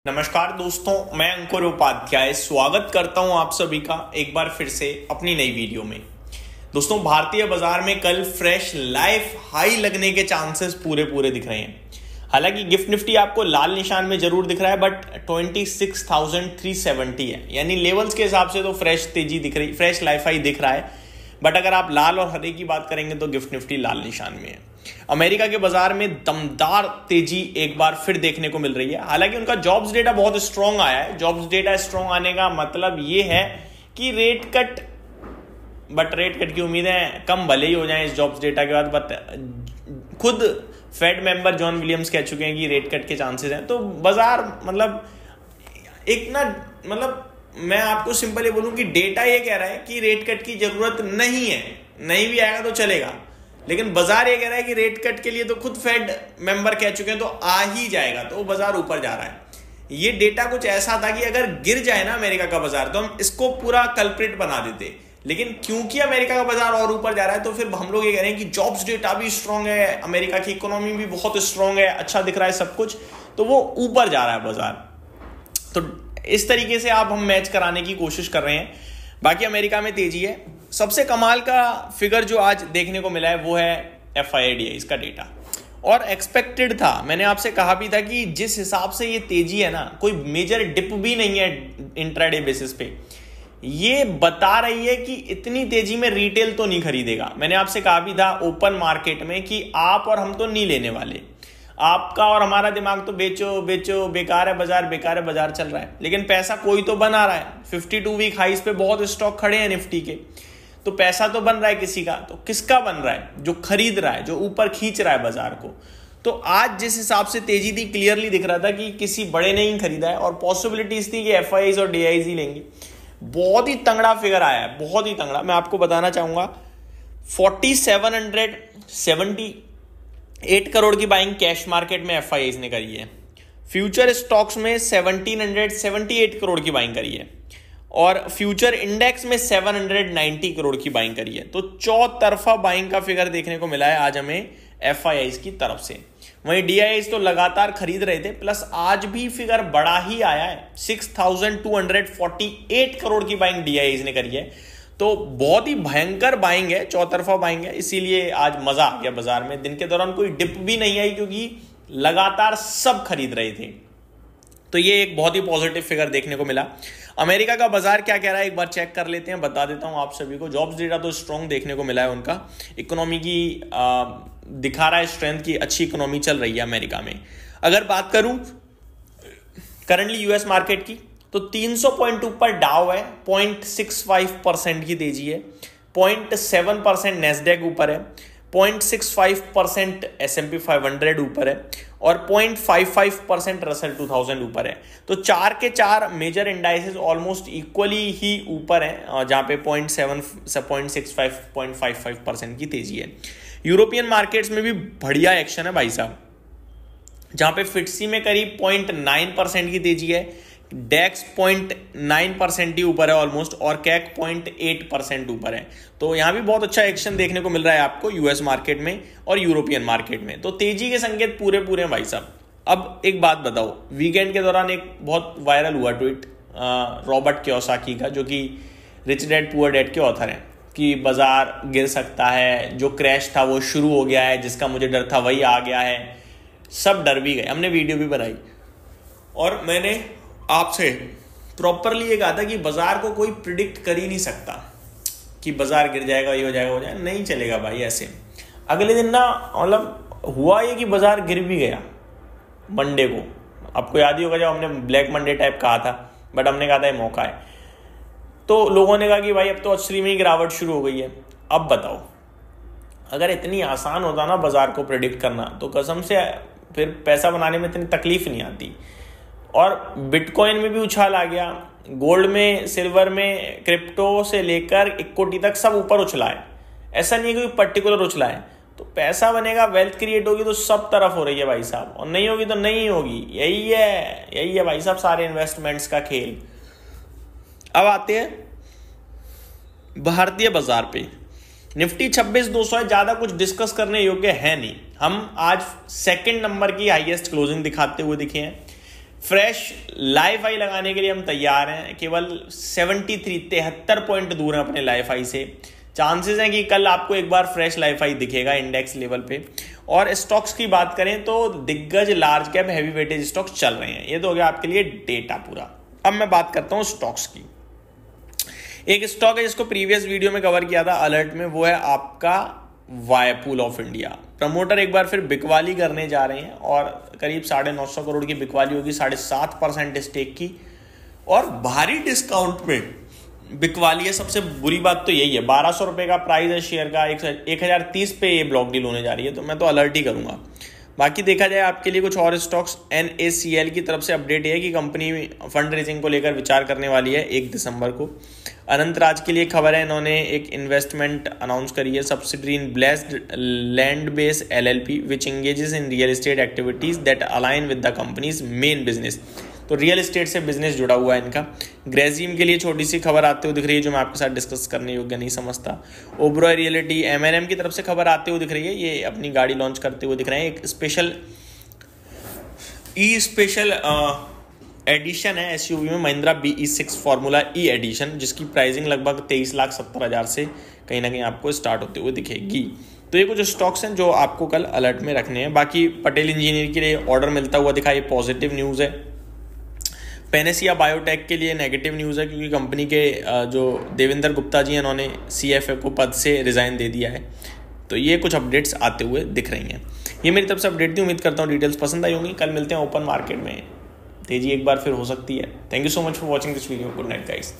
नमस्कार दोस्तों, मैं अंकुर उपाध्याय स्वागत करता हूं आप सभी का एक बार फिर से अपनी नई वीडियो में। दोस्तों, भारतीय बाजार में कल फ्रेश लाइफ हाई लगने के चांसेस पूरे दिख रहे हैं। हालांकि गिफ्ट निफ्टी आपको लाल निशान में जरूर दिख रहा है, बट 26,370 है, यानी लेवल्स के हिसाब से तो फ्रेश तेजी दिख रही, फ्रेश लाइफ हाई दिख रहा है। बट अगर आप लाल और हरे की बात करेंगे तो गिफ्ट निफ्टी लाल निशान में है। अमेरिका के बाजार में दमदार तेजी एक बार फिर देखने को मिल रही है। हालांकि उनका जॉब्स डेटा बहुत स्ट्रांग आया है। जॉब्स डेटा स्ट्रांग आने का मतलब ये है कि रेट कट की उम्मीदें कम भले ही हो जाएं इस जॉब्स डेटा के बाद। बट खुद फेड मेंबर जॉन विलियम्स कह चुके हैं कि रेट कट के चांसेस हैं। तो बाजार मैं आपको सिंपल ये बोलूं कि डेटा ये कह रहा है कि रेट कट की जरूरत नहीं है, नहीं भी आएगा तो चलेगा। लेकिन बाजार ये कह रहा है कि रेट कट के लिए तो खुद फेड मेंबर कह चुके हैं, तो आ ही जाएगा, तो बाजार ऊपर जा रहा है। ये डेटा कुछ ऐसा था कि अगर गिर जाए ना अमेरिका का बाजार तो हम इसको पूरा कल्प्रिट बना देते। लेकिन क्योंकि अमेरिका का बाजार और ऊपर जा रहा है तो फिर हम लोग ये कह रहे हैं कि जॉब्स डेटा भी स्ट्रांग है, अमेरिका की इकोनॉमी भी बहुत स्ट्रांग है, अच्छा दिख रहा है सब कुछ, तो वो ऊपर जा रहा है बाजार। तो इस तरीके से आप हम मैच कराने की कोशिश कर रहे हैं। बाकी अमेरिका में तेजी है। सबसे कमाल का फिगर जो आज देखने को मिला है वो है FIIDI, इसका डेटा, और एक्सपेक्टेड था। मैंने आपसे कहा भी था कि जिस हिसाब से ये तेजी है ना, कोई मेजर डिप भी नहीं है इंट्राडे बेसिस पे। ये बता रही है कि इतनी तेजी में रिटेल तो नहीं खरीदेगा। मैंने आपसे कहा भी था ओपन मार्केट में कि आप और हम तो नहीं लेने वाले, आपका और हमारा दिमाग तो बेचो बेकार है बाजार चल रहा है। लेकिन पैसा कोई तो बना रहा है। 52 वीक हाइस पे बहुत स्टॉक खड़े हैं निफ्टी के, तो पैसा तो बन रहा है किसी का। तो किसका बन रहा है? जो खरीद रहा है, जो ऊपर खींच रहा है बाजार को। तो आज जिस हिसाब से तेजी थी, क्लियरली दिख रहा था कि किसी बड़े ने ही खरीदा है, और पॉसिबिलिटीज थी कि FIIs और DIs ही लेंगे। बहुत ही तंगड़ा फिगर आया है, बहुत ही तंगड़ा। मैं आपको बताना चाहूंगा 4778 करोड़ की बाइंग कैश मार्केट में FIIs ने करी है। फ्यूचर स्टॉक्स में 1778 करोड़ की बाइंग करी है, और फ्यूचर इंडेक्स में 790 करोड़ की बाइंग करी है। तो चौतरफा बाइंग का फिगर देखने को मिला है आज हमें FIIs की तरफ से। वहीं DIs तो लगातार खरीद रहे थे, प्लस आज भी फिगर बड़ा ही आया है। 6248 करोड़ की बाइंग DIs ने करी है। तो बहुत ही भयंकर बाइंग है, चौतरफा बाइंग है। इसीलिए आज मजा आ गया बाजार में। दिन के दौरान कोई डिप भी नहीं आई क्योंकि लगातार सब खरीद रहे थे। तो ये एक बहुत ही पॉजिटिव फिगर देखने को मिला। अमेरिका का बाजार क्या कह रहा है एक बार चेक कर लेते हैं, बता देता हूं आप सभी को। जॉब्स डेटा तो स्ट्रांग देखने को मिला है उनका। इकोनॉमी की दिखा रहा है स्ट्रेंथ की, अच्छी इकोनॉमी चल रही है अमेरिका में। अगर बात करूं करंटली US मार्केट की, तो 300 पॉइंट ऊपर डाउ है, 0.65% की तेजी है। 0.7% नेस्डेक ऊपर है, 0.65% S&P 500 ऊपर है, और 0.55% रसल 2000 ऊपर है। तो 4 के 4 मेजर इंडाइसेस ऑलमोस्ट इक्वली ही ऊपर है, जहां पे 0.55% की तेजी है। यूरोपियन मार्केट्स में भी बढ़िया एक्शन है भाई साहब, जहां पे फिट्सी में करीब 0.9% की तेजी है, डेक्स 0.9% ही ऊपर है ऑलमोस्ट, और कैक 0.8% ऊपर है। तो यहां भी बहुत अच्छा एक्शन देखने को मिल रहा है आपको US मार्केट में और यूरोपियन मार्केट में। तो तेजी के संकेत पूरे हैं भाई साहब। अब एक बात बताओ, वीकेंड के दौरान एक बहुत वायरल हुआ ट्वीट रॉबर्ट कियोसाकी का, जो कि रिच डैड पुअर डैड के ऑथर हैं, कि बाजार गिर सकता है, जो क्रैश था वो शुरू हो गया है, जिसका मुझे डर था वही आ गया है। सब डर भी गए। हमने वीडियो भी बनाई और मैंने आपसे प्रॉपरली ये कहा था कि बाजार को कोई प्रिडिक्ट कर ही नहीं सकता कि बाजार गिर जाएगा, ये हो जाएगा, नहीं चलेगा भाई ऐसे। अगले दिन ना हुआ ये कि बाजार गिर भी गया मंडे को। आपको याद ही होगा जब हमने ब्लैक मंडे टाइप कहा था, बट हमने कहा था ये मौका है। तो लोगों ने कहा कि भाई अब तो अच्छी में ही गिरावट शुरू हो गई है। अब बताओ, अगर इतनी आसान होता ना बाजार को प्रेडिक्ट करना, तो कसम से फिर पैसा बनाने में इतनी तकलीफ नहीं आती। और बिटकॉइन में भी उछाल आ गया, गोल्ड में, सिल्वर में, क्रिप्टो से लेकर इक्विटी तक सब ऊपर उछला है। ऐसा नहीं है कि पर्टिकुलर उछला है। तो पैसा बनेगा, वेल्थ क्रिएट होगी तो सब तरफ हो रही है भाई साहब, और नहीं होगी तो नहीं होगी। यही है भाई साहब सारे इन्वेस्टमेंट्स का खेल। अब आते हैं भारतीय बाजार पे। निफ्टी 26,200 है, ज्यादा कुछ डिस्कस करने योग्य है नहीं। हम आज सेकंड नंबर की हाईएस्ट क्लोजिंग दिखाते हुए दिखे हैं। फ्रेश लाइफ हाई लगाने के लिए हम तैयार हैं, केवल 73 पॉइंट दूर हैं अपने लाइफ हाई से। चांसेस हैं कि कल आपको एक बार फ्रेश लाइफ हाई दिखेगा इंडेक्स लेवल पे। और स्टॉक्स की बात करें तो दिग्गज large cap heavy weightage stocks चल रहे हैं। ये तो हो गया आपके लिए डेटा पूरा। अब मैं बात करता हूं स्टॉक्स की। एक स्टॉक है जिसको प्रीवियस वीडियो में कवर किया था अलर्ट में, वो है आपका वायरपूल ऑफ इंडिया। प्रमोटर एक बार फिर बिकवाली करने जा रहे हैं और करीब 950 करोड़ की बिकवाली होगी, 7.5% स्टेक की और भारी डिस्काउंट में बिकवाली है। सबसे बुरी बात तो यही है, 1200 रुपए का प्राइस है शेयर का, 1030 पे ये ब्लॉक डील होने जा रही है, तो मैं तो अलर्ट ही करूंगा। बाकी देखा जाए आपके लिए कुछ और स्टॉक्स, NACL की तरफ से अपडेट है कि कंपनी फंड रेजिंग को लेकर विचार करने वाली है 1 दिसंबर को। अनंत राज के लिए खबर है, इन्होंने एक इन्वेस्टमेंट अनाउंस करी है, subsidiary in blessed land base LLP which engages in real estate activities that align with the companies main business. तो रियल एस्टेट से बिजनेस जुड़ा हुआ है इनका। ग्रेजिम के लिए छोटी सी खबर आते हुए दिख रही है जो मैं आपके साथ डिस्कस करने योग्य नहीं समझता। ओबरॉय रियलिटी M&M की तरफ से खबर आते हुए दिख रही है, ये अपनी गाड़ी लॉन्च करते हुए दिख रहे हैं। एक स्पेशल एडिशन है SUV में, Mahindra BE6 formula E edition, जिसकी प्राइसिंग लगभग 23,70,000 से कहीं ना कहीं आपको स्टार्ट होते हुए दिखेगी। तो ये कुछ स्टॉक्स हैं जो आपको कल अलर्ट में रखने हैं। बाकी पटेल इंजीनियर के लिए ऑर्डर मिलता हुआ दिखा, ये पॉजिटिव न्यूज़ है। पेनेसिया बायोटेक के लिए नेगेटिव न्यूज़ है क्योंकि कंपनी के जो देवेंद्र गुप्ता जी हैं इन्होंने CFO को पद से रिज़ाइन दे दिया है। तो ये कुछ अपडेट्स आते हुए दिख रही हैं। ये मेरी तरफ से अपडेट थी, उम्मीद करता हूँ डिटेल्स पसंद आई होंगी। कल मिलते हैं ओपन मार्केट में, तेजी एक बार फिर हो सकती है। Thank you so much for watching this video. Good night guys.